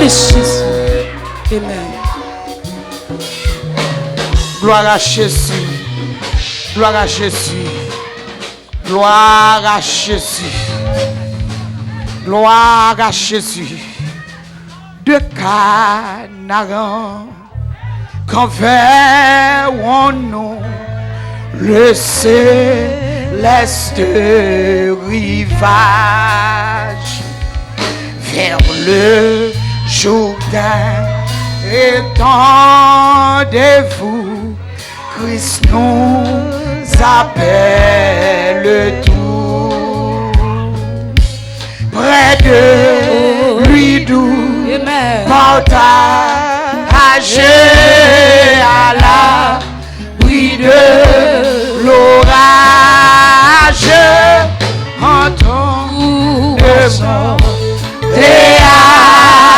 de Jésus. Amen. Gloire à Jésus. Gloire à Jésus. Gloire à Jésus. Gloire à Jésus. De Canaan, qu'enverrons-nous le céleste rivage vers le Jourdain? Étendez-vous, Christ nous appelle tous. Près de lui doux, partager à l'abri de l'orage. Entendez à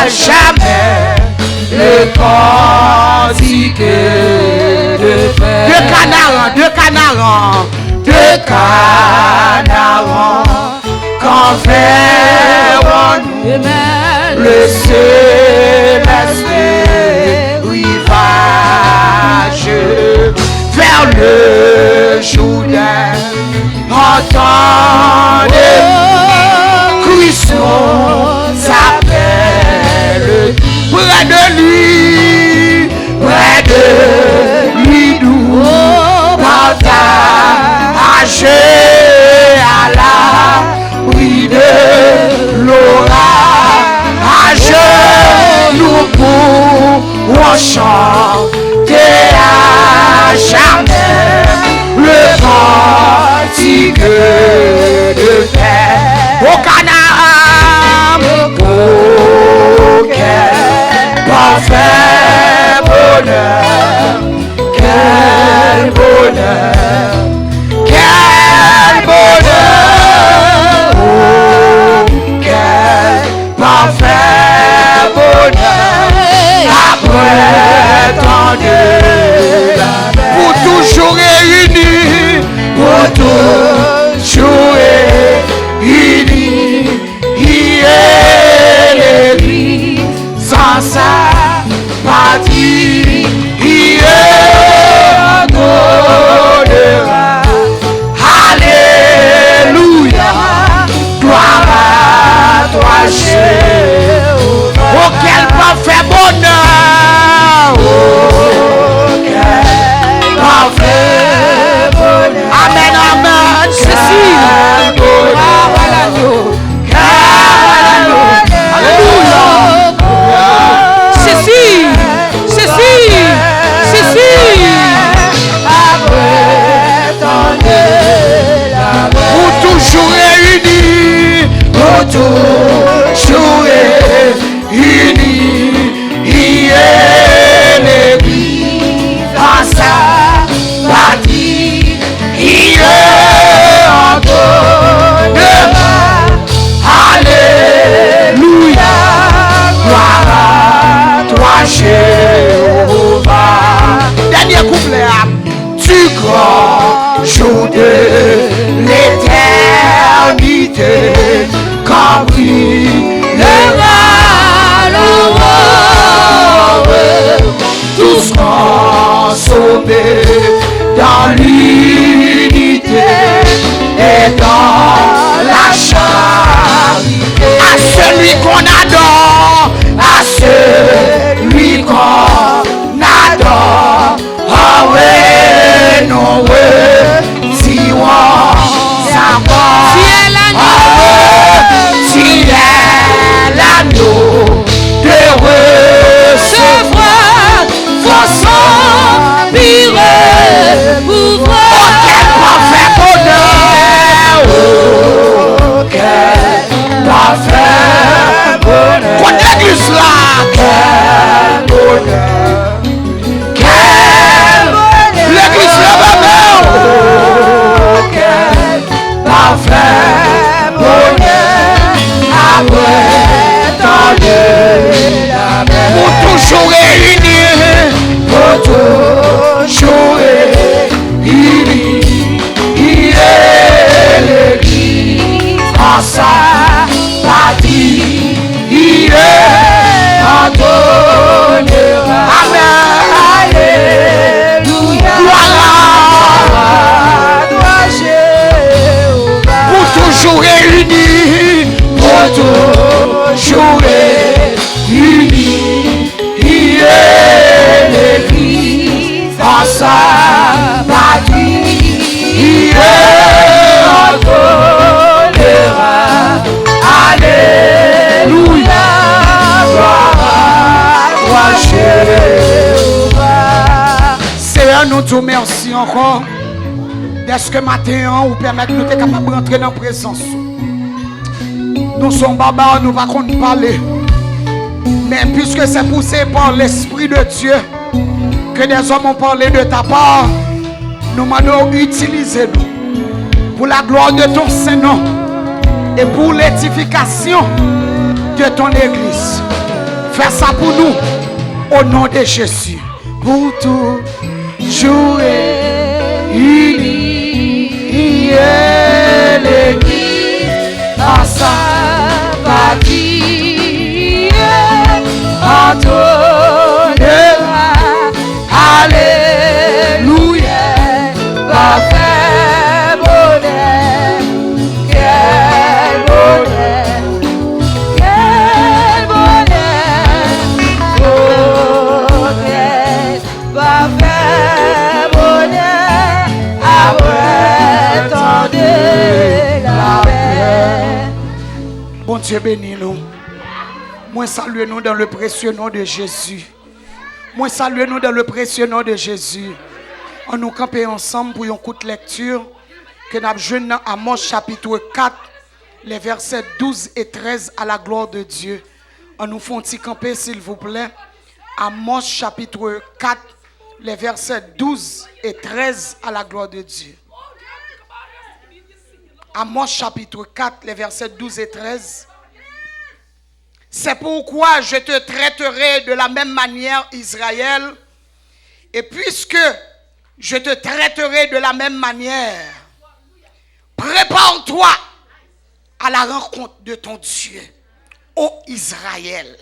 jamais le cantique de paix. De Canaan, qu'enverrons-nous le céleste rivage vers le Jourdain. Entendez, Christ nous appelle. Près de lui nous partager à l'abri de l'orage. Nous pourrons chanter à jamais le cantique de paix. Au Canaan, parfait bonheur, quel bonheur, quel bonheur, oh, quel parfait bonheur, après tant de pour toujours réunis, pour toujours réunis, il est l'église sans sa patrie, il adorera. Alléluia, gloire à toi, Jéhovah. Oh, quel parfait bonheur, oh, quel parfait bonheur. Amen, amen, Cécile. Toujours unis, il est l'église dans sa patrie, il est encore demain. Alléluia, gloire à toi, Jéhovah. Dernier couplet, du grand jour de l'éternité, quand brillera l'aurore, tous consommés dans l'unité et dans la charité. À celui qu'on adore, à celui qu'on adore, ah ouais, non ouais, si on s'aborde. L'agneau de recevoir vos empires pour voir. Oh, quel parfait bonheur! Oh, quel parfait bonheur! Pour l'église là! Quel bonheur! Quel bonheur! L'église là, bonheur! Oh, quel parfait bonheur! Après pour toujours réunis, pour toujours réunis, il est l'église en sa patrie, il est en te remercie encore. Est-ce que matin, vous permettez de nous être capables de rentrer dans la présence? Nous sommes barbares, nous ne pouvons pas parler. Mais puisque c'est poussé par l'Esprit de Dieu que des hommes ont parlé de ta part, nous demandons utiliser-nous pour la gloire de ton Saint-Nom et pour l'édification de ton Église. Fais ça pour nous, au nom de Jésus. Pour tout jouer unis, l'Église à sa partie, entonnez-la, alléluia, va faire bonheur, quel bonheur, quel bonheur, bonheur, va faire bonheur, après tant de la paix. Bon Dieu bénis nous. Moi salue nous dans le précieux nom de Jésus. Moi salue nous dans le précieux nom de Jésus. On nous camper ensemble pour une courte lecture que nous avons joué dans Amos chapitre 4, les versets 12 et 13 à la gloire de Dieu. On nous fait un petit camper s'il vous plaît. Amos chapitre 4, les versets 12 et 13 à la gloire de Dieu. Amos chapitre 4, les versets 12 et 13. C'est pourquoi je te traiterai de la même manière, Israël. Et puisque je te traiterai de la même manière, prépare-toi à la rencontre de ton Dieu, ô Israël.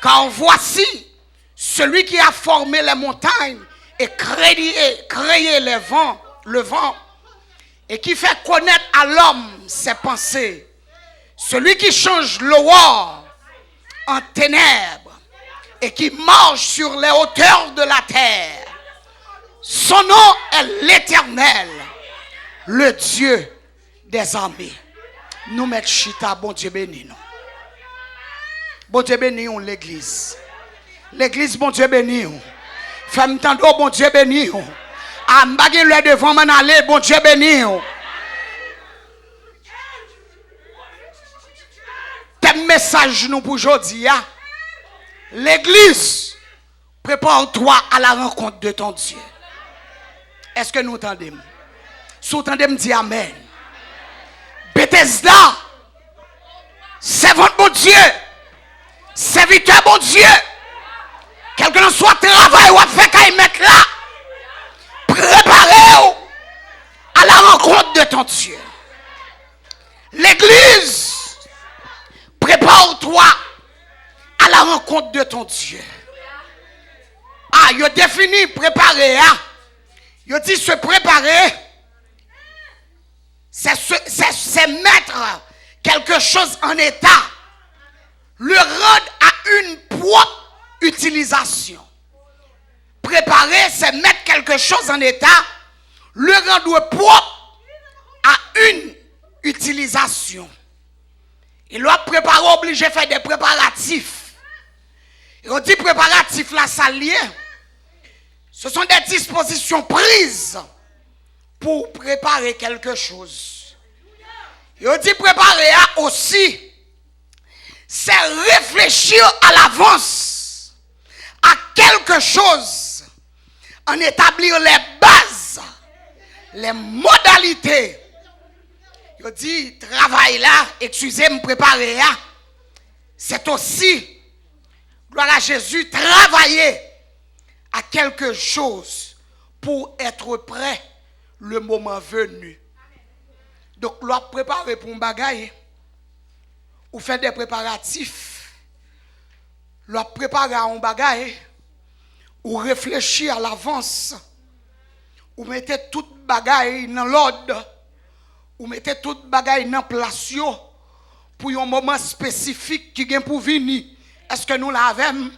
Car voici celui qui a formé les montagnes et créé le vent, et qui fait connaître à l'homme ses pensées. Celui qui change l'aurore en ténèbres et qui marche sur les hauteurs de la terre. Son nom est l'Éternel, le Dieu des armées. Nous mettons chita, bon Dieu béni nous. Bon Dieu béni nous l'église. L'église, bon Dieu béni nous. Femme tando, bon Dieu béni nous. Ambagé le devant m'en aller, bon Dieu béni nous. Message nous pour aujourd'hui. L'église, prépare-toi à la rencontre de ton Dieu. Est-ce que nous entendons? Si vous entendez me dire Amen. Bethesda, servante bon Dieu, serviteur bon Dieu, quel que soit travail ou fait qu'à y mettre là, préparez-vous à la rencontre de ton Dieu. L'église, prépare-toi à la rencontre de ton Dieu. Ah, il a défini préparer. Il a dit se préparer, c'est mettre quelque chose en état, le rendre à une propre utilisation. Préparer, c'est mettre quelque chose en état, le rendre propre à une utilisation. Il doit préparer, obligé de faire des préparatifs. Et on dit préparatifs, là, ça lié. Ce sont des dispositions prises pour préparer quelque chose. Et on dit préparer aussi, c'est réfléchir à l'avance à quelque chose, en établir les bases, les modalités. Je dis, travail là, excusez-moi, préparer là, c'est aussi, gloire à Jésus, travailler à quelque chose pour être prêt le moment venu. Donc, l'on préparer pour un bagaille, ou faire des préparatifs, l'on préparer à un bagaille, ou réfléchir à l'avance, ou mettez toute bagaille dans l'ordre, ou mettez toute bagaille dans place pour un moment spécifique qui vient pour venir. Est-ce que nous l'avons?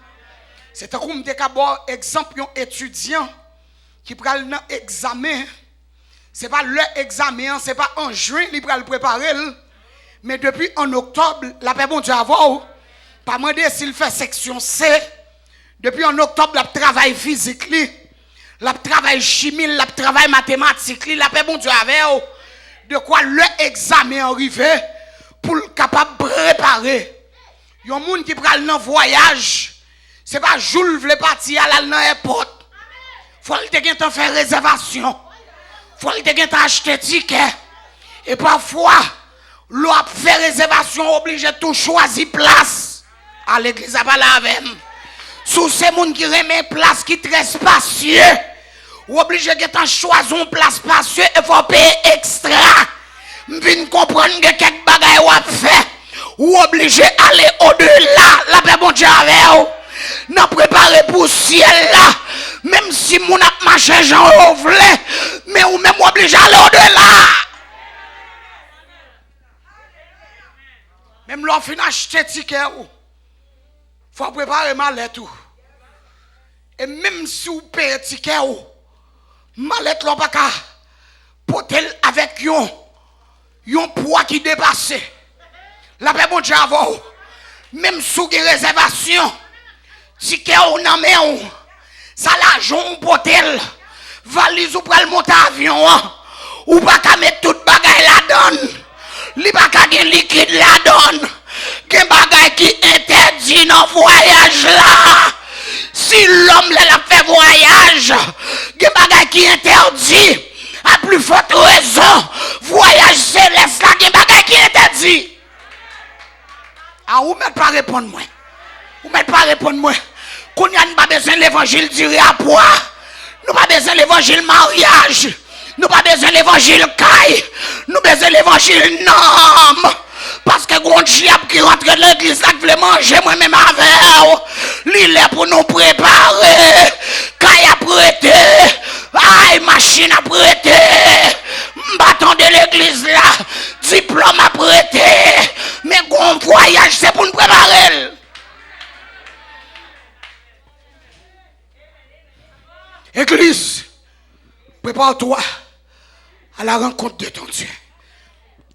C'est comme d'abord exemple un étudiant qui prend un examen. C'est pas le examen, c'est pas en juin il va le préparer, mais depuis en octobre, la paix bon Dieu avoir pas demander s'il fait section C. Depuis en octobre, le travail physique la travail chimie, la travail mathématique, la paix bon Dieu avec de quoi le examen arrivé pour le capable préparer. Yon moun qui pral nan voyage, c'est pas Jules vle parti à la nan airport. Faut le te gen tan faire réservation. Faut le te gen tan acheter ticket. Et parfois, l'on a fait réservation obligé tout choisir place à l'église à Balavem. Sous ces moun qui remet place qui très spacieux, ou obligé de choisir une place spacieuse et faut payer extra. M'vin comprendre que quelques bagages ou a fait, ou obligé aller au-delà, la paix bon Dieu avec vous. N'a préparé pour ciel là, même si mon a marché Jean ouvre, mais ou même obligé aller au-delà. Même l'on fin acheter ticket ou faut préparer mallette ou. Et même si vous payez ticket ou mallette l'on pas ka porter avec yon poids qui dépasse. La paix bon Dieu avant. Même si vous avez réservation ticket ou nan men ou ça l'argent porter valise ou pral monter avion ou pas ka mettre toute bagaille la donne. Li pa ka gen liquide la donne. Gen bagay qui interdit dans voyage là. Si l'homme l'a fait voyage, gen bagay qui interdit. À plus forte raison, voyage céleste là, gen bagay qui interdit. Ah, ou m'êtes pas répondre moi. Ou m'êtes pas répondre moi. Qu'on y a pas besoin l'évangile du rapport. Nous pas besoin l'évangile mariage. Nous pas besoin l'évangile caille. Nous besoin l'évangile nom. Parce que grand diable qui rentre de l'église là qui veut manger moi-même avec. Il est pour nous préparer. Caille a prêté. Aïe, machine a prêté. Bâton de l'église là. Diplôme a prêté. Mais grand voyage c'est pour nous préparer. Église, prépare-toi à la rencontre de ton Dieu.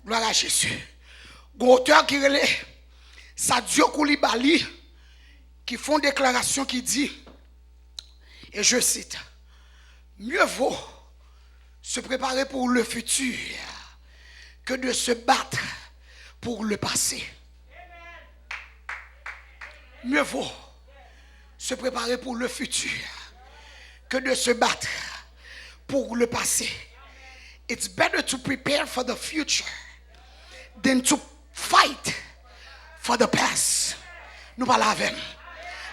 Gloire à Jésus. Auteur qui relève Sadio Koulibaly qui font déclaration qui dit, et je cite, mieux vaut se préparer pour le futur que de se battre pour le passé. Mieux vaut se préparer pour le futur que de se battre pour le passé. It's better to prepare for the future than to fight for the past. Nous parlons avec.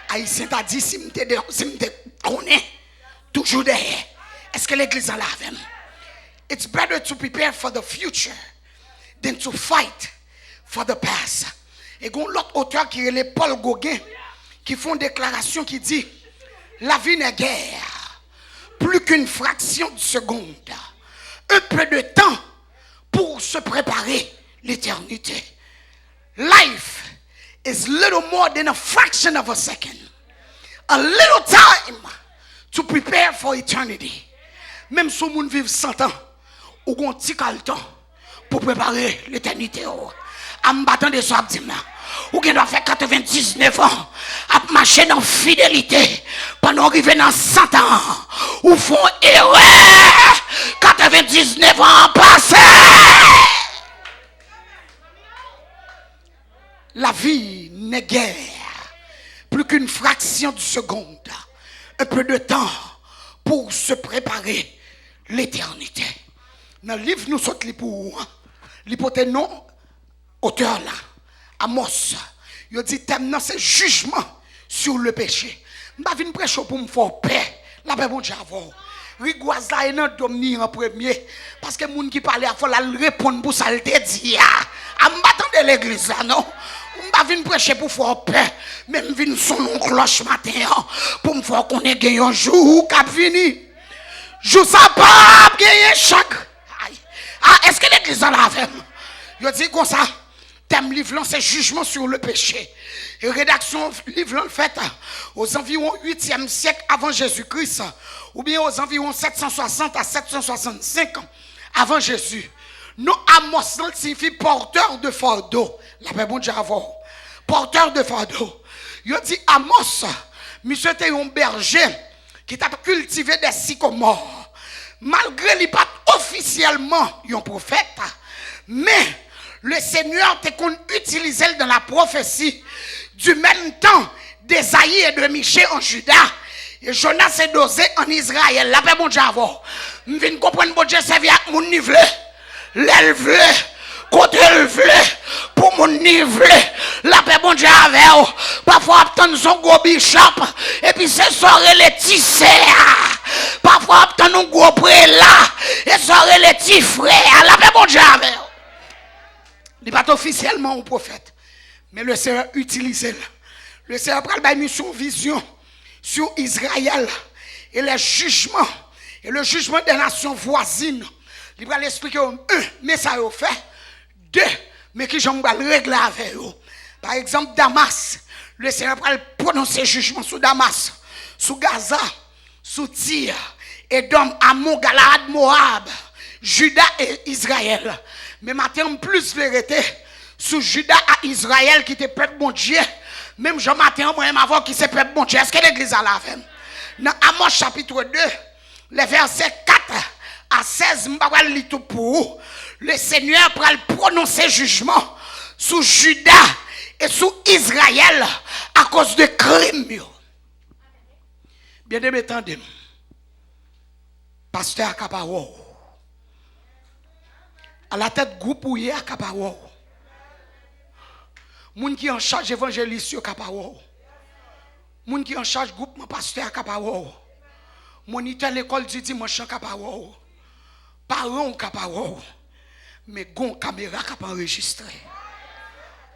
Haïtien t'a dit si m'te connais toujours derrière. Est-ce que l'église en l'a avec? It's better to prepare for the future than to fight for the past. Et l'autre auteur qui est le Paul Gauguin qui font une déclaration qui dit la vie n'est guère plus qu'une fraction de seconde, un peu de temps pour se préparer l'éternité. Life is little more than a fraction of a second, a little time to prepare for eternity. Même si on vit 100 ans, ou on petit temps pour préparer l'éternité. En battant des soirs, ou qui doit faire 99 ans à marcher dans fidélité pendant arriver dans 100 ans ou font erreur 99 ans passés. La vie n'est guère plus qu'une fraction de seconde, un peu de temps pour se préparer l'éternité. Dans le livre nous sommes pour l'hypothèse non auteur là Amos, il dit thème c'est jugement sur le péché. M'pa vinn prêcher pour me faire paix. La paix bon Dieu avant. Rigoise là en dominer en premier parce que moun qui parle il faut la répondre pour ça le dit en battant de l'église là non. M'pa vinn prêcher pour faire paix, même vinn son cloche matin pour me faire connaître un jour cap fini. Jour ça pas gagner chaque. Ah est-ce que l'église là avec? Il dit comme ça. Thème livre c'est jugement sur le péché. Et rédaction livre faite aux environs 8e siècle avant Jésus-Christ ou bien aux environs 760 à 765 avant Jésus. Nous Amos signifie porteur de fardeau. La paix bon Dieu avant. Porteur de fardeau. Il dit Amos, monsieur était un berger qui t'a cultivé des sycomores. Malgré qu'il pas officiellement un prophète, mais le Seigneur t'a utilisé dans la prophétie du même temps d'Esaïe et de Michée en Juda. Et Jonas s'est dosé en Israël. La paix, bon Dieu, avant. Je viens comprendre, bon Dieu, c'est via mon niveau. L'éleveur, côté élevé, pour mon niveau. La paix, bon Dieu, avec. Parfois, obtenir son gros bishop. Et puis, c'est soirée les tissés. Parfois, obtenir un gros prélat. Et soirée les petits frères. La paix, bon Dieu, avec. Il n'est pas officiellement un prophète. Mais le Seigneur utilise. Le Seigneur prend la mission vision sur Israël et les jugements et le jugement des nations voisines. Il va l'expliquer un, mais ça a fait. Deux, mais qui j'en vais le régler avec eux. Par exemple, Damas, le Seigneur va prononcer jugement sur Damas, sur Gaza, sur Tyr, Edom, Ammon, Galaad, Moab, Juda et Israël. Mais maintenant, plus vérité sur Juda à Israël qui était peuple bon Dieu. Même Jean Matin, moi-même avant qui c'est peuple bon Dieu. Est-ce que l'église a la fait? Dans Amos chapitre 2, les versets 4 à 16, je vais tout pour le Seigneur va prononcer jugement sur Juda et sur Israël à cause de crimes. Bien aimé, attendez. Pasteur Akaparo. À la tête groupe où il y a Akaparo. Moun qui en charge évangéliste yo Akaparo. Moun qui en charge groupement pasteur Akaparo. Moniteur l'école du dimanche Akaparo. Parents Akaparo. Mais gon caméra qui a enregistré.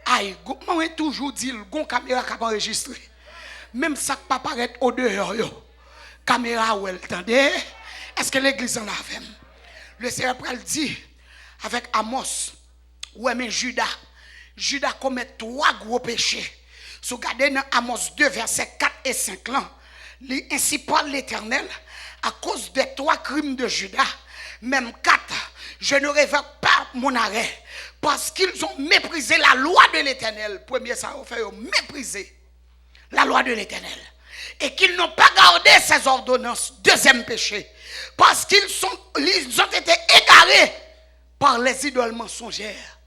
Aïe, moi toujours dit gon caméra qui a enregistré. Même ça qui pas paraître au dehors yo. Caméra ou elle tendez. Est-ce que l'église en a fait? Le Seigneur pral dit avec Amos, ouais mais Judas commet 3 gros péchés. Si vous regardez dans Amos 2, versets 4 et 5, là, ainsi parle l'Éternel, à cause des 3 crimes de Judas, même 4, je ne révoque pas mon arrêt, parce qu'ils ont méprisé la loi de l'Éternel. Premier, ça a fait mépriser la loi de l'Éternel. Et qu'ils n'ont pas gardé ses ordonnances. Deuxième péché, parce qu'ils ont été égarés par les idoles mensongères.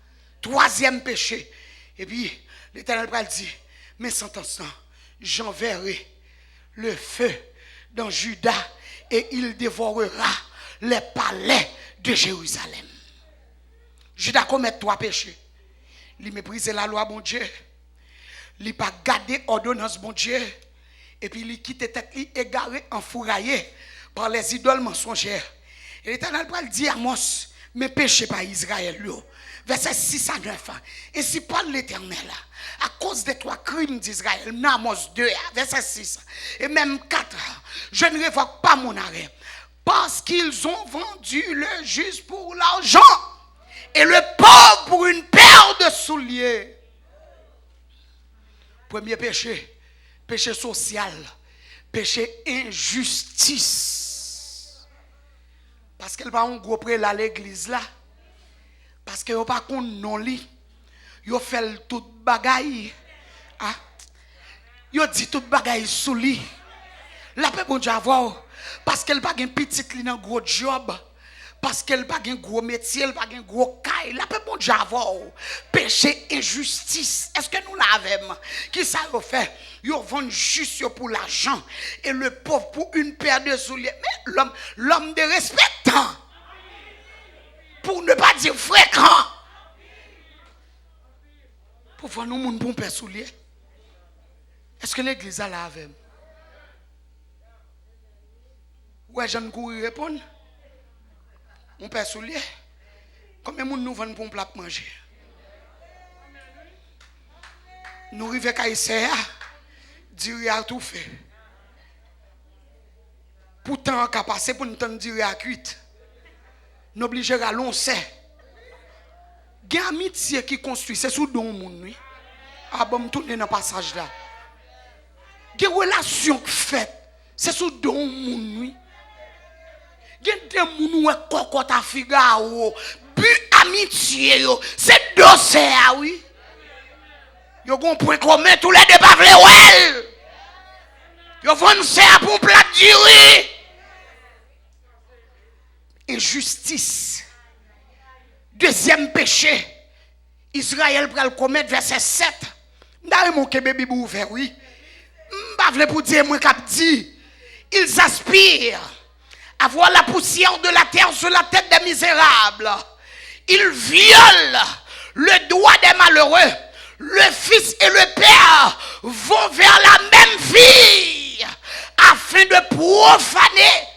Troisième péché. Et puis, l'Éternel va dire, mais s'entendant, j'enverrai le feu dans Juda et il dévorera les palais de Jérusalem. Juda commet 3 péchés. Il méprise la loi, bon Dieu. Il n'a pas gardé l'ordonnance, bon Dieu. Et puis, il quitte tête égaré, enfouraillé par les idoles mensongères. Et l'Éternel va dire à Amos, mais péché par Israël, verset 6 à 9. Et si parle l'Éternel, à cause des 3 crimes d'Israël, Amos 2, verset 6, et même 4, je ne révoque pas mon arrêt, parce qu'ils ont vendu le juste pour l'argent, et le pauvre pour une paire de souliers. Premier péché, péché social, péché injustice. Parce qu'elle va un gros prêt à l'église là. Parce que yo pas kon non li. Yo fait tout bagaille. Ah. Yo dit tout bagaille sous li. La paix bon Dieu avoir parce qu'elle pas gen petite li dans gros job. Parce qu'elle pas gen gros métier, elle pas gen gros caille. La paix bon Dieu avoir péché injustice. Est-ce que nous l'avons? Qui ça yo fait? Yo vend juste pour l'argent et le pauvre pour une paire de souliers. Mais l'homme de respectant, pour ne pas dire fréquent, pour voir nous moun bon paire souliers. Est-ce que l'église a la avec? Ouais, j'en courir répondre. Mon paire souliers. Combien moun nous vend pour un plat manger? Nous arrivons à Issa. Dire à tout fait. Pourtant, on a passé pour nous dire à cuite. Nous obligeons à l'oncer. Il y a amitié qui construit, c'est sous don moun oui. Ah bon, tourner dans passage là. Il y a relation faite, c'est sous don moun oui. Il y a des moun ou cocotte à figaro, but amitié yo, c'est dossier oui. Yo gon point commun tous les deux pas vle well. Yo vend ça pour plat duré. Injustice. Deuxième péché. Israël pral commettre verset 7. M'dare mon bébé ouvert oui. M'pa vle pour dire moi cap dit. Ils aspirent à voir la poussière de la terre sur la tête des misérables. Ils violent le droit des malheureux. Le fils et le père vont vers la même fille afin de profaner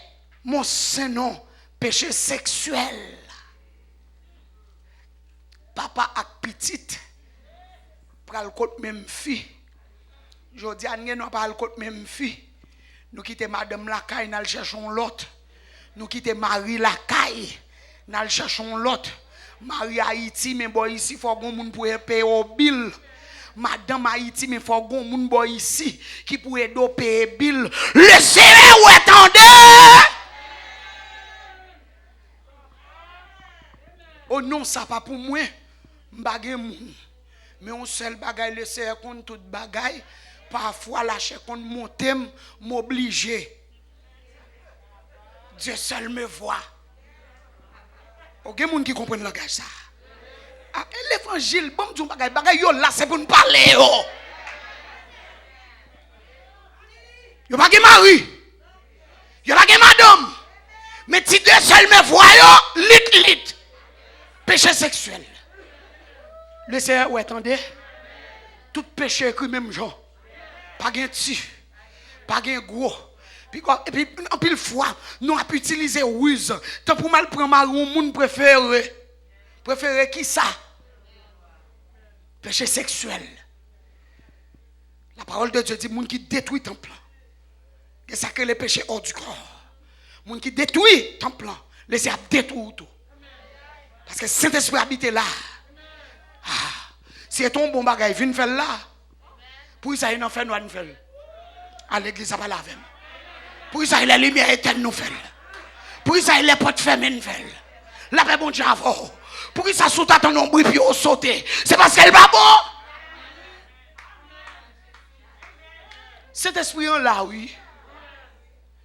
mon saint nom, péché sexuel. Papa ak petite pral kote même fille. Jodi an nous pas kote même fille. Nous quitter madame la caille, nous cherchons l'autre. Nous quitter Marie la caille, nous cherchons l'autre. Marie Haïti, mais bon ici faut gon moun pour payer au bill. Madame Haïti, mais faut gon moun boy ici qui pour aider payer bill. Laissez-le ou attendez. Oh non, ça pas pour moi. M'bagay moun. Mais on seul bagay laisser compte tout bagay. Parfois lâcher compte monter m'obliger. Dieu seul me voit. Ok, moun qui comprennent le langage ça. L'évangile, bon Dieu bagay yo là c'est pour nous parler yo. Yo pas mari. Yo pas madame. Mais si Dieu seul me voit yo, lit. Péché sexuel. Le Seigneur, ou attendez, tout péché écrit même genre. Pas de ti, pas de gros. Et puis, en pile fois, nous avons utilisé ruse. Tant pour mal prendre marron, moun préféré. Préféré qui ça? Péché sexuel. La parole de Dieu dit, moun qui détruit ton plan. C'est ça que le péché hors du corps. Moun qui détruit ton plan. Laissez à détruire tout. Parce que Saint-Esprit habite là. Ah, si c'est ton bon bagage, viens faire là. Pour ça, il n'en fait nous faire. À l'église, ça va la même. Pour ça, il a la lumière éternelle nous fait. Pour ça, il a les portes fermées nous fait. La paix, bon Dieu, avant. Pour ça, sous ta ton nombre, puis au sauter. C'est parce qu'elle va bon. Cet esprit là, oui.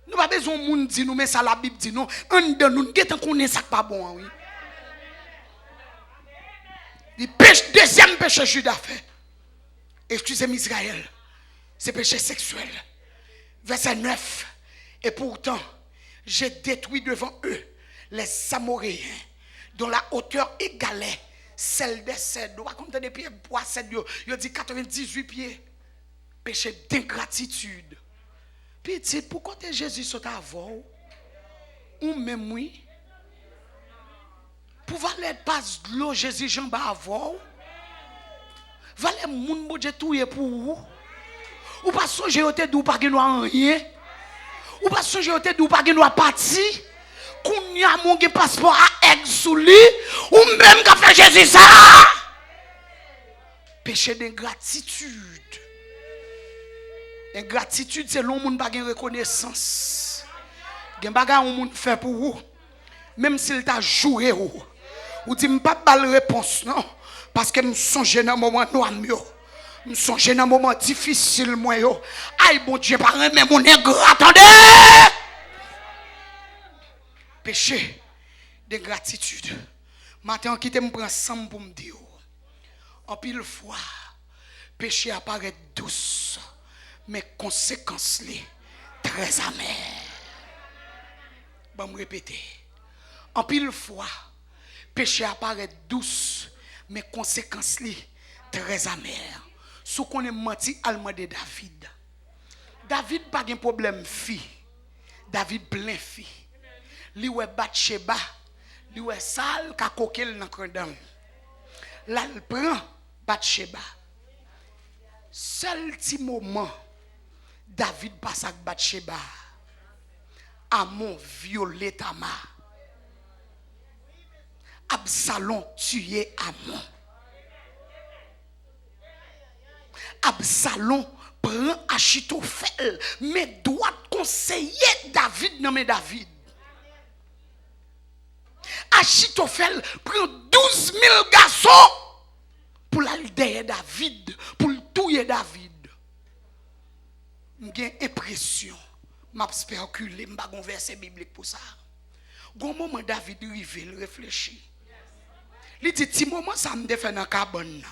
Nous n'avons pas besoin de monde dire nous, mais ça la Bible dit nous. Un de nous, nous connaissons ça pas bon, oui. Deuxième péché Judas fait. Excusez-moi Israël. C'est péché sexuel. Verset 9. Et pourtant, j'ai détruit devant eux les Amoréens dont la hauteur égalait celle des cèdres. Comme des pieds bois cèdres. Il dit 98 pieds. Péché d'ingratitude. Puis il dit, pourquoi Jésus saute avant? Ou même oui. Pour valer pas de l'eau, Jésus Jean avant. Valer moun bodje touye pour vous. Ou pas songer au tête ou pas gen rien. Ou pas songer au tête ou pas gen parti. Kounya moun gen passeport à egg sous lui ou même qu'a fait Jésus ça. Péché d'ingratitude. Ingratitude c'est l'on moun pas gen reconnaissance. Gen bagay on moun fait pour vous. Même s'il t'a joué ou dit m'pas pas de réponse non parce que me songe dans moment noir mieux. Me songe dans moment difficile moi yo. Aïe bon Dieu pas même mon ingrat attendez. Péché d'ingratitude. Matin qui te me prend ensemble pour me dire. En pile fois péché apparaît douce mais conséquences les très amères. Bon me répéter. En pile fois péché apparaît douce mais conséquences les très amères. Sous qu'on est menti allemand de David. David pas de problème fille. David plein fille. Li ouais Bathsheba, li ouais sale ka kokel nan kredam. Là il prend Bathsheba. Seul petit moment David passe avec Bathsheba. Amon violé Tamar. Absalom tué Amon. Absalom prend Achitophel, mais doit conseiller David non mais David. Achitophel prend 12 000 garçons pour la derrière David, pour le tuer David. j'ai l'impression, m'a spéculé, m'a un verset biblique pour ça. Gon moment David rive, il réfléchit. Il dit ti moment ça me fait dans cabane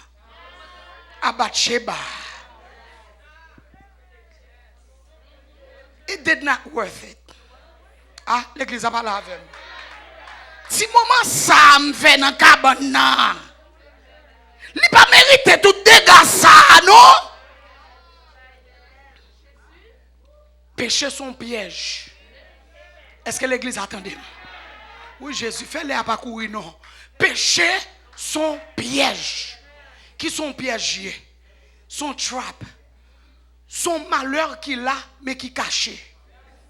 à Bathsheba. It did not worth it. Ah, l'église a parlé avec moi. Si moment ça me fait dans cabane, il pas mérité tout dégât ça, non? Péché son piège. Est-ce que l'église attendait? Oui, Jésus fait les à pas courir, non. Péché son piège. Qui son piège? Son trap. Son malheur qu'il a, mais qui caché.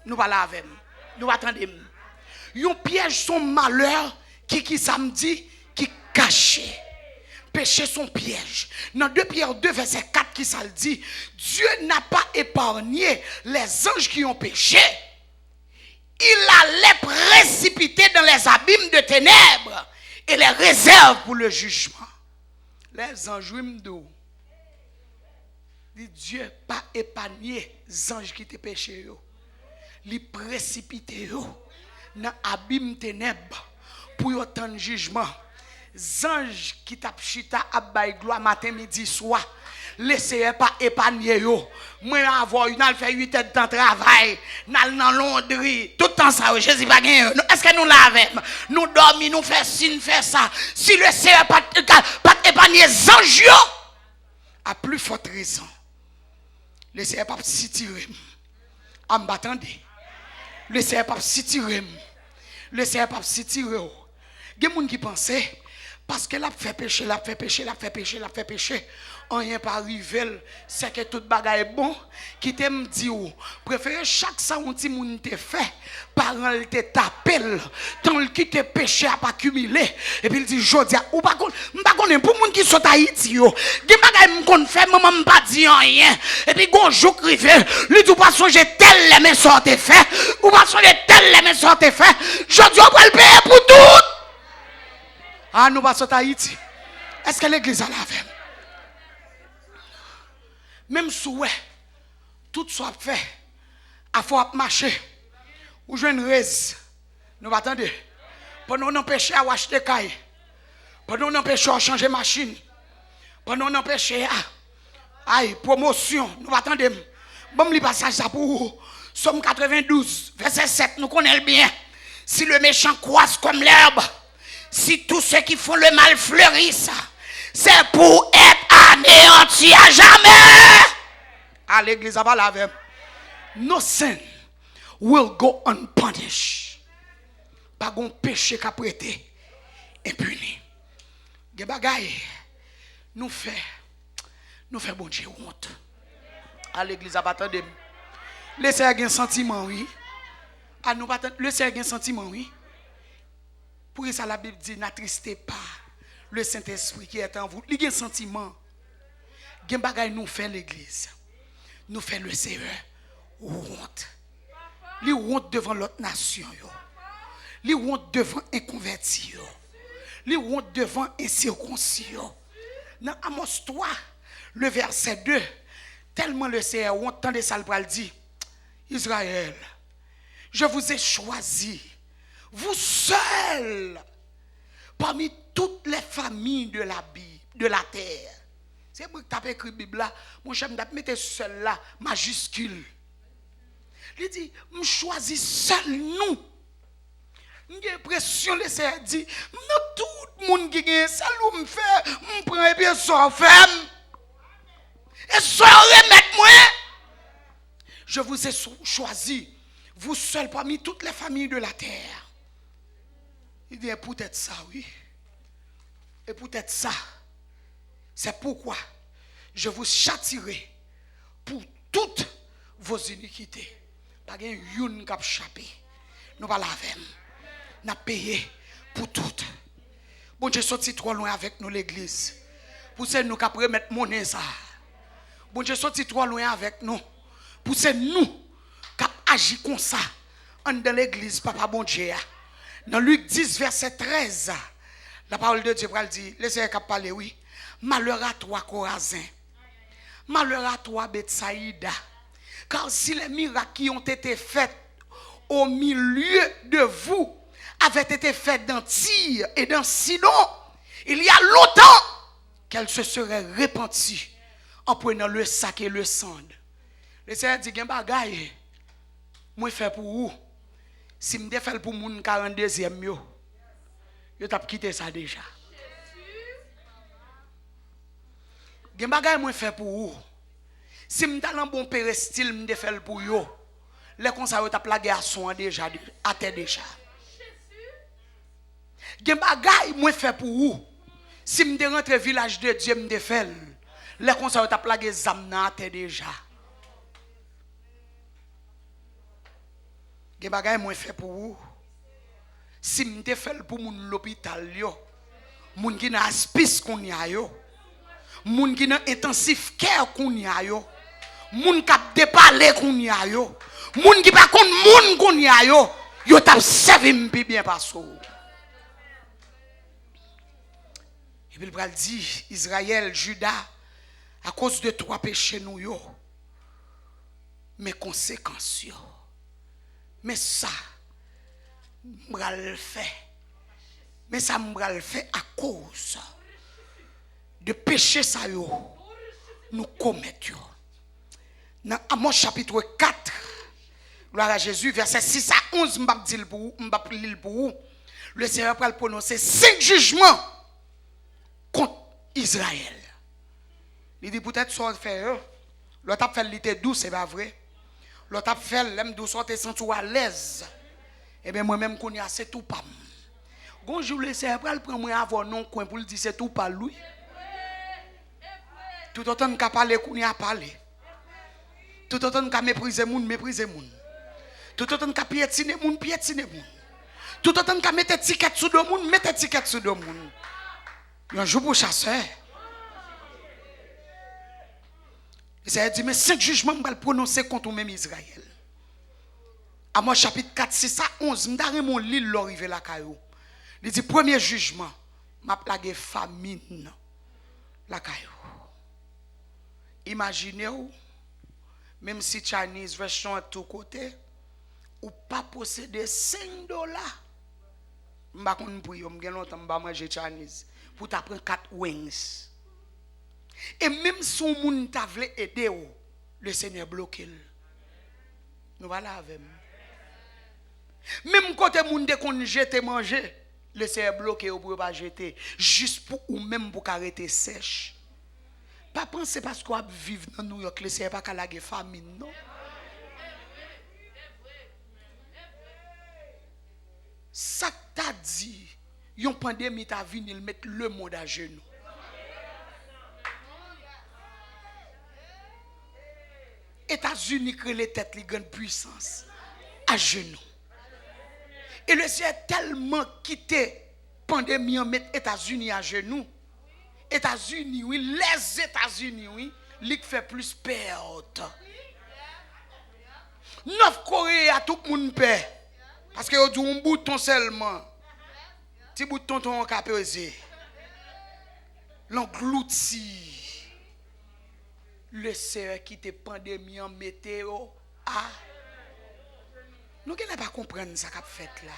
Nous parlons avec nous. Nous attendons. Yon piège son malheur qui samedi qui caché. Péché son piège. Dans 2 Pierre 2 verset 4 qui ça le dit, Dieu n'a pas épargné les anges qui ont péché. Il allait précipiter dans les abîmes de ténèbres et les réserve pour le jugement. Les anges m'dou. Dieu pas épargné les anges qui te péché yo. Li précipité yo dans abîme ténèbres pour yo tant jugement. Anges qui t'a chita à bay gloire matin midi soir. Laissez pas épargner yo. Moi avoir une al fait 8 heures de temps travail, nal dans laundry, tout temps ça Jésus pas gagne. Est-ce que nous lavons, nous dormons, nous fait ci, nous fait ça. Si le Seigneur pas épargner anges yo, à plus forte raison. Le Seigneur pas si tirer. Am attendez. Le Seigneur pas si tirer. Le Seigneur pas si tirer. Il y a des gens qui pensent parce que l'a fait pécher, l'a fait pécher, l'a fait pécher, l'a fait pécher. Rien pas arrivé, c'est que tout bagaille est bon. Qui t'aime dit ou préfère chaque ça un petit monde te fait, parent te t'appelle, tant qui te péché à pas accumuler et puis il dit jodia ou pas connait pour monde qui sont Haïti yo. Des bagaille m'kon fait maman pas dit rien et puis gon jour rivé, lui tout pas songer tel les mes sorte fait ou pas songer tel les mes sorte fait. Jodia on va le payer pour tout. Ah nous pas sont Haïti. Est-ce que l'église a la fait? Même souhait, tout soit fait, à faut marcher, ou jouer une raise. Nous attendons. Pendant nous empêcher à acheter caille, pendant nous empêcher à changer machine, pendant nous empêcher à promotion, nous attendons. Bon, le passage ça pour vous. Somme 92, verset 7, nous connaissons bien. Si le méchant croisse comme l'herbe, si tous ceux qui font le mal fleurissent, c'est pour être anéanti à jamais. À l'église, à la avec. No sin will go unpunished. Pas de péché qu'a prêté impuni. Des bagailles nous fait bon Dieu honte. À l'église, à attendre. Laissez un sentiment, oui. À nous laissez un sentiment, oui. Pour ça la Bible dit n'attristez pas le Saint-Esprit qui est en vous. Il y a un sentiment. Il y a un bagage nous fait l'église. Nous fait le Seigneur honte. Il honte devant l'autre nation. Il honte devant un converti. Il honte devant un circoncis. Dans Amos 3, le verset 2, tellement le Seigneur honte, tant de ça le dit, Israël, je vous ai choisi, vous seuls, parmi toutes les familles de la Bible, de la terre. C'est pour que tu as écrit la Bible là, mon cher, je mets seul là, majuscule. Il dit, je choisis seul nous. J'ai l'impression que c'est dit, tout le monde qui est seul ou me fait, je prends et bien ça ferme. Et ça remettre moi. Je vous ai choisi, vous seuls parmi toutes les familles de la terre. Il dit, peut-être ça, oui. Et peut-être ça. C'est pourquoi je vous châtierai pour toutes vos iniquités. Pas de youn qui a échappé. Nous pas la veine. Nous payé pour toutes. Bon Dieu sorti trop loin avec nous l'église. Pour ça nous capable mettre monnaie ça. Bon Dieu sorti trop loin avec nous. Pour ça nous cap agir comme ça dans l'église papa bon Dieu. Dans Luc 10 verset 13, la parole de Dieu dit, laissez cap parler oui. Malheur à toi Corazin. Malheur à toi Bethsaïda. Car si les miracles qui ont été faits au milieu de vous avaient été faits dans Tyr et dans Sidon, il y a longtemps qu'elle se serait repentie en prenant le sac et le cendre. Le Seigneur dit, gen bagay, moi fait pour vous. Si je fais pour moun 42e yo, yo t'a quitté ça déjà. Gen bagay moi fait pour vous. Si je dans bon péristyle, je fais pour yo. Les comme ça yo t'a plagué à son déjà à terre déjà. Gen bagay moi fait pour vous. Si je rentre village de Dieu, je fais. Les comme ça yo t'a plagué zamna à terre déjà. Gen bagay moi fait pour vous. Si m'te fait pour moun l'hôpital yo, moun qui na hospice qu'on y a yo, moun qui na intensif care qu'on y a yo, moun qui de parler qu'on y a yo, moun qui pa kon moun qu'on y a yo, yo t'a servi m'pi bien passo. Et puis il va dire Israël, Juda, à cause de trois péchés nous yo, mes conséquences yo. Mais ça, m'bra le fait. Mais ça m'bra le fait à cause de péché ça yo nous commettons. Dans Amos chapitre 4, gloire à Jésus, verset 6 à 11, m'bap dire pour vous, le Seigneur va prononcer 5 jugements contre Israël. Il dit peut-être soit fait l'autre a fait l'été doux, c'est pas vrai. L'autre a fait l'aime doux sortir sans tout à l'aise. Et bien moi-même qu'on y a c'est tout pas. Bonjour le Seigneur va prendre moi avant non coin pour le dire c'est tout pas lui. Tout autant qu'a parler qu'on y a parlé. Tout autant qu'a mépriser moun. Tout autant qu'a piétiner moun. Tout autant qu'a mettre étiquette sur deux moun, mettre étiquette sur deux moun. Un jour pour chasseur. Ça dit, mais 5 jugements je vais prononcer contre même Israël. À moi, chapitre 4, 6 à 11, je vais mon lit l'arrivée la caillou. Il dit, premier jugement, m'a plagué famine la caillou. Imaginez-vous, même si Chinese version à tous côtés, ou pas posséder $5. Je ne sais pas pour vous, je vais manger Chinese. Pour t'apprendre 4 wings. Et même si on moun ta vle aider le Seigneur bloque. Nous voilà avec. Même côté moun de qu'on jette manger, le Seigneur bloque pour pas jeter juste pour ou même pour arrêter sèche. Pas penser parce qu'on vivre dans New York, le Seigneur pas la famine non. Ça t'a dit, yon pandémie t'a venu il mettre le monde à genoux. États-Unis créent les têtes, les grandes puissances à genoux. Et le Seigneur tellement quitté pandémie en mettre États-Unis à genoux. États-Unis, oui, les États-Unis, oui, ils fait plus perte. Nord Corée a tout le monde paix. Parce que vous avez un bouton seulement. Petit bouton ton cap pesé. L'englouti. Le Seigneur qui te pandémie en météo. Ah. Nous ne pouvons pas comprendre ça qu'a fait là.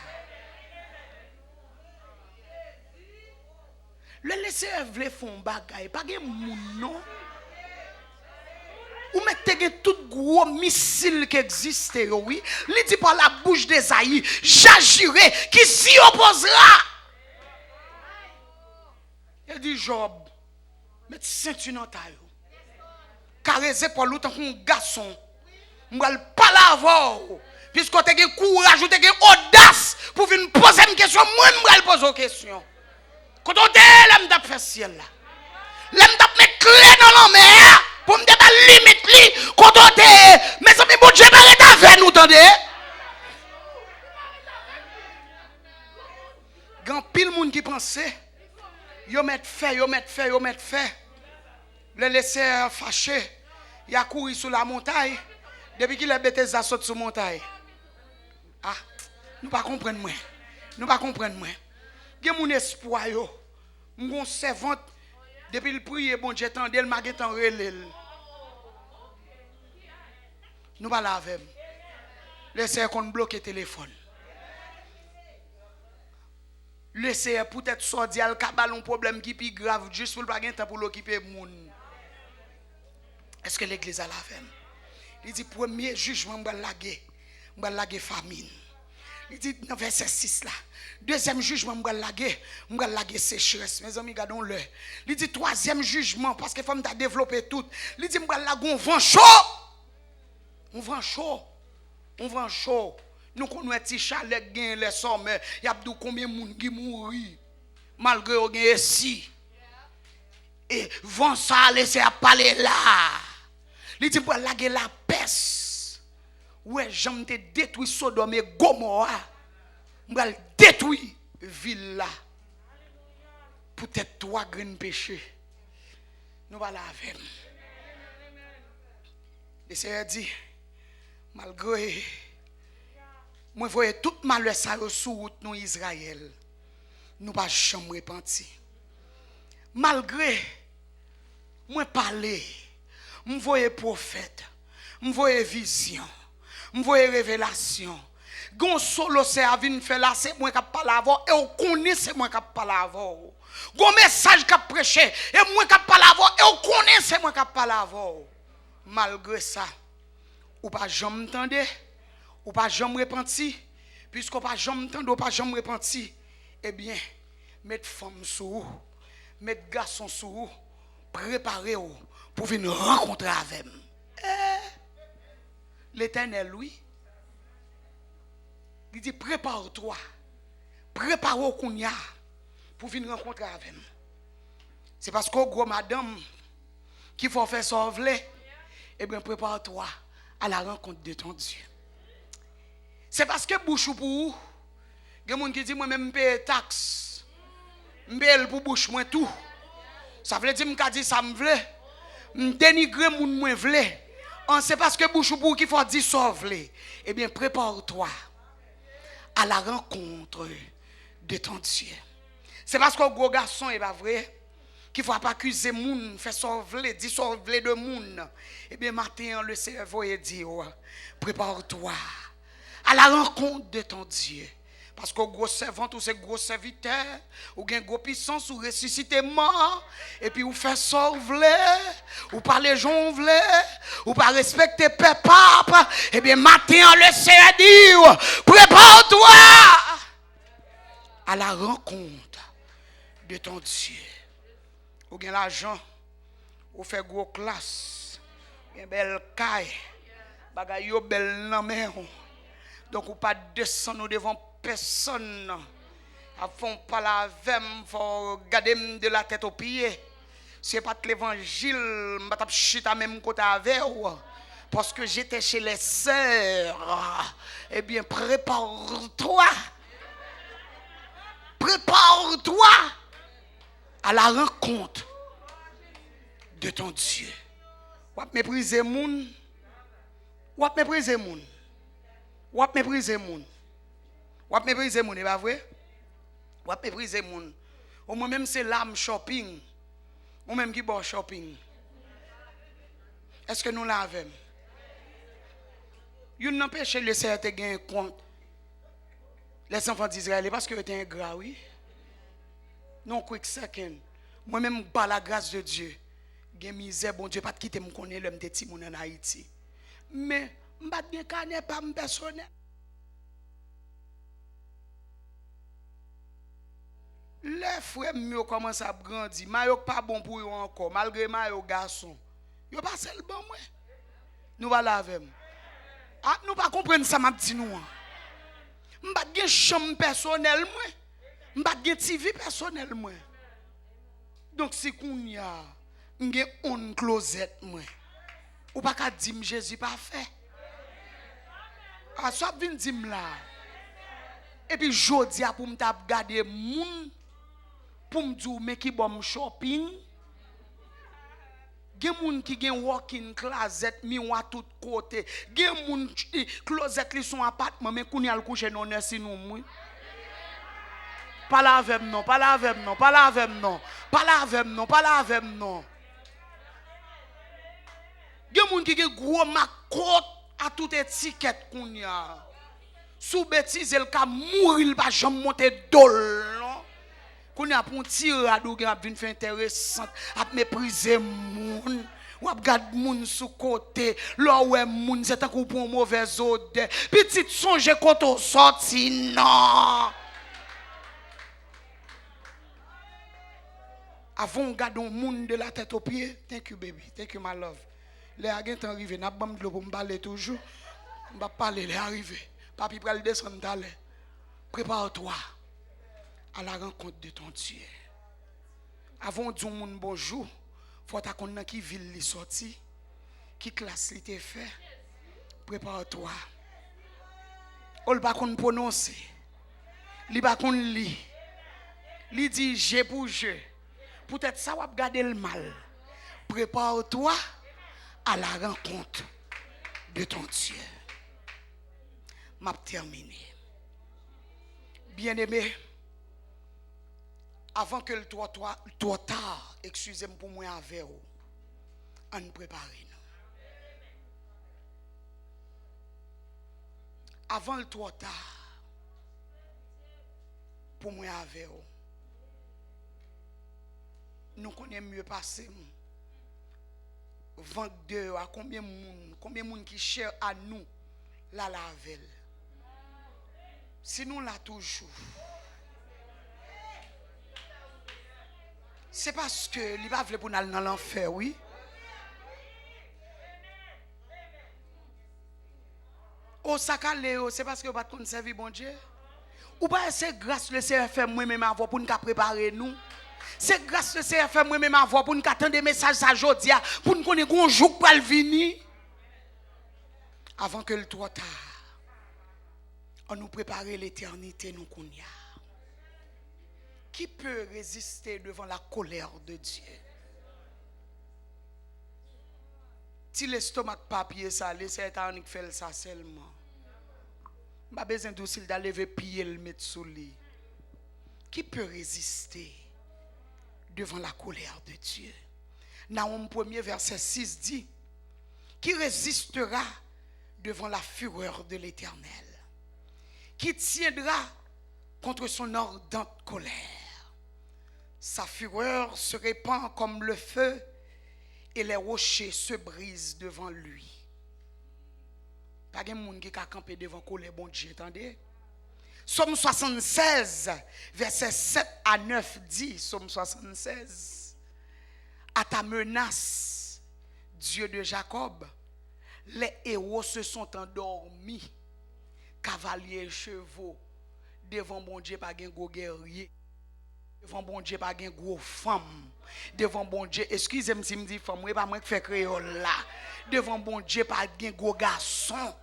Le Seigneur veut faire un bagay. Pas de moun non. Ou mettez tout gros missile qui existe, oui. Il dit par la bouche d'Esaïe, j'agirai qui s'y opposera. Il dit Job, mettez ceinture dans taille. Caressez pour l'autre un garçon. Je ne vais pas l'avoir. Puisque tu as courage, tu as audace pour venir poser une question, moi je vais poser une question. Quand on est là, je vais ciel là. Je vais mettre clé dans la mer pour me dire limite. Quand on est, mes amis, bon Dieu, arrête avec nous, entendez? Il y a pile de monde qui pense, yo met fait. Le laisser fâché, il a couru sur la montagne. Depuis qu'il a bêté ça saute sur la montagne. Ah, nous ne comprenons pas. Nous ne comprenons pas. Il y a mon espoir. Mon servante, depuis le prier, bon Dieu, tendez le maguette en relève. Nous pas là avec. Laissez qu'on bloque le téléphone. Laissez peut-être sortir al kabal un problème qui plus grave juste pour pas gain temps pour l'occuper moun. Est-ce que l'église a la fait? Il dit premier jugement m'ba laguer famine. Il dit dans verset 6 là. Deuxième jugement m'ba laguer sécheresse. Mes amis gardons-le. Il dit troisième jugement parce que femme t'a développé tout. Il dit m'ba laguer un vent chaud. Un vent chaud. Un vent chaud. Nous connaissons petit chalet gain les sommes. Il y a combien de monde qui mourir malgré au gain ici. Et vent ça laisser à parler là. Il dit pour laguer la peste. Ouais, j'aime te détruire Sodome et Gomorrah. M'gal détruire ville là. Peut-être trois grains péché. Nous va la avec. Le Seigneur dit malgré moi voyez tout malheur ça sur route nous Israël. Nous pas jamais repenti. Malgré moi parler, me voyez prophète, me voyez vision, me voyez révélation. Gon solo c'est à venir faire là c'est moi qui parle avant et on connaît c'est moi qui parle avant. Gon message qui prêcher et moi qui parle avant et on connaît c'est moi qui parle avant. Malgré ça, ou pas jamais entendre, ou pas jamais repenti, puisqu'on pas jamais entendre, ou pas jamais repenti, eh bien, mettre femme sur vous, mettre garçon sur vous, préparez-vous pour venir rencontrer avec moi. L'Éternel, lui, il dit prépare-toi, prépare-vous qu'on y a pour venir rencontrer avec moi. C'est parce que gros madame qu'il faut faire sauver, eh bien prépare-toi à la rencontre de ton Dieu. C'est parce que bouche pour vous, il y a des gens qui disent moi-même je paye taxe, je paye pour bouche moi tout. Ça veut dire que je dis ça me veut, je dénigre moun moi veut. C'est parce que bouche pour vous qu'il faut dire sauver. Eh bien prépare-toi à la rencontre de ton Dieu. C'est parce que gros garçon est pas vrai qu'il faut pas accuser moun, faire sauver, dire sauver de moun. Eh bien matin le cerveau est dit prépare-toi à la rencontre de ton Dieu. Parce que gros servant ou c'est gros serviteur ou gain gros puissance ou ressusciter mort et puis ou faire sauver ou pas les gens vle ou pas respecter père pape. Eh bien matin le Seigneur dit prépare-toi à la rencontre de ton Dieu. Ou gain l'argent ou fait gros classe, une belle caille, bagay yo belle nan men. Donc ou pas descendre devant personne. Avant pas la vem, faut garder de la tête aux pieds. C'est pas l'évangile, m'a t'a chita même côté avec ou parce que j'étais chez les sœurs. Eh bien prépare-toi. Prépare-toi à la rencontre de ton Dieu. Ou mépriser moun. Ou mépriser moun. Ou mépriser moun. Ou mépriser moun, c'est pas vrai? Ou mépriser moun. Ou moi-même c'est l'âme shopping. Ou même qui bon shopping. Est-ce que nous l'avons? Vous n'empêchez le Seigneur de gagner compte. Les enfants d'Israël, parce que c'était un gras, oui. Non, quick second. Moi-même, par la grâce de Dieu, j'ai misère, bon Dieu, pas de quitter me connaître l'homme de Timon en Haïti. Mais, je ne vais pas bien pas me personnel. Les frères mieux commencent à grandir. Mayo pas bon pour eux encore, malgré mayo garçon. Yo pas seul bon moi. Nous va laver. Ah, nous pas comprendre ça m'a dit nous. M'pa gen chambre personnelle moi. M'pa gen TV personnelle moi. Donc si qu'on y a gen on closet moi. Ou pas ka dire Jésus pas fait. Ah ça vinn dire là. Et puis jodi a pour m'ta garder moun pour me dire mais qui bon shopping. Gen moun qui gen walk-in closet miroir tout côté. Gen moun closet li son appartement mais koun yal coucher non si nous moi. Pas la avec non, pas la avec non, pas la avec non. Pas la avec non, pas la avec non. Gen moun qui gen gros makot à toute étiquette qu'on y a. Sous bêtise, elle ka mourir, il va jamais monter dol. Qu'on y a pour tirer à dougan, a vinn fait intéressant, à mépriser moun. Ou ap gade moun sous côté, là ouais moun c'est un coup pour mauvaise odeur. Petite songe quand on sorti non. Avant on garde un moun de la tête aux pieds. Thank you baby, thank you my love. Les agents arrivé, n'a pas m'dlo pour m'parler toujours. M'pa parler les arrivé. Papi pral descendre d'aller. Prépare-toi à la rencontre de ton Dieu. Avant dire moun bonjour, faut ta connait qui ville li sorti, qui classe li te fait. Prépare-toi. Ou pas qu'on prononcer. Li pas qu'on li. Li dit je pour je. Peut-être ça va garder le mal. Prépare-toi à la rencontre de ton Dieu. M'a terminé. Bien-aimé, avant que le trop tard, excusez-moi pour moi avec vous, on prépare nous. Avant le trop tard, pour moi avec vous, nous connaissons mieux passer. 22 à combien de monde qui cherche à nous la lavel. Si nous l'a toujours. C'est parce que il va vouloir pour aller dans l'enfer, oui. Au sacalé, c'est parce que vous ne pouvez pas servir bon Dieu. Ou pas c'est grâce le CFM moi-même avant pour nous préparer nous. C'est grâce le CFM moi-même avant pour nous attendre des messages à jodia pour nous connaître un jour pour venir avant que le trop tard. On nous prépare l'éternité nous connaît. Qui peut résister devant la colère de Dieu? Si l'estomac papier ça, les Satan qui fait ça seulement. Pas besoin de s'il lever pied le mettre sous lit. Qui peut résister devant la colère de Dieu? Naoum 1er verset 6 dit, qui résistera devant la fureur de l'Éternel? Qui tiendra contre son ardente colère? Sa fureur se répand comme le feu et les rochers se brisent devant lui. Pas de monde qui a campé devant colère, bon Dieu, attendez. Somme 76, verset 7 à 9 dit, Somme 76, à ta menace, Dieu de Jacob, les héros se sont endormis, cavaliers et chevaux, devant bon Dieu, pas de gros guerrier. Devant bon Dieu, pas de gros femme. Devant bon Dieu, excusez-moi si je me dis femme, pas moi qui fais créole là. Devant bon Dieu, pas de gros garçon.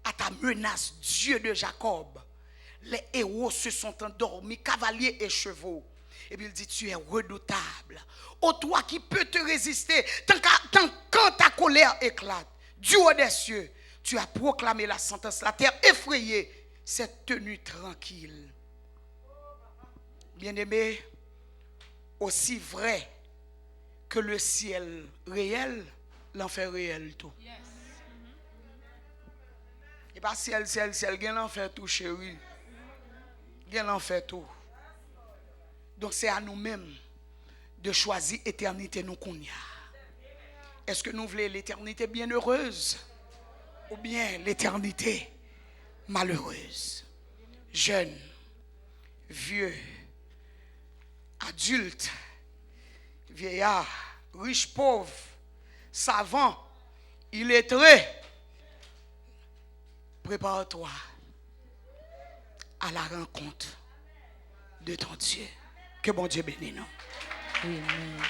À ta menace, Dieu de Jacob, les héros se sont endormis, cavaliers et chevaux. Et puis il dit, tu es redoutable. Ô toi qui peux te résister, quand ta colère éclate, du haut des cieux, tu as proclamé la sentence, la terre effrayée s'est tenue tranquille. Bien-aimé, aussi vrai que le ciel réel, l'enfer réel tout. Yes. Et pas ciel, gen l'enfer tout chéri. Gen l'enfer tout. Donc c'est à nous-mêmes de choisir éternité nous qu'on y a. Est-ce que nous voulons l'éternité bienheureuse ou bien l'éternité malheureuse? Jeune, vieux, adulte, vieillard, riche, pauvre, savant, illettré, prépare-toi à la rencontre de ton Dieu. Que bon Dieu bénisse nous. Amen.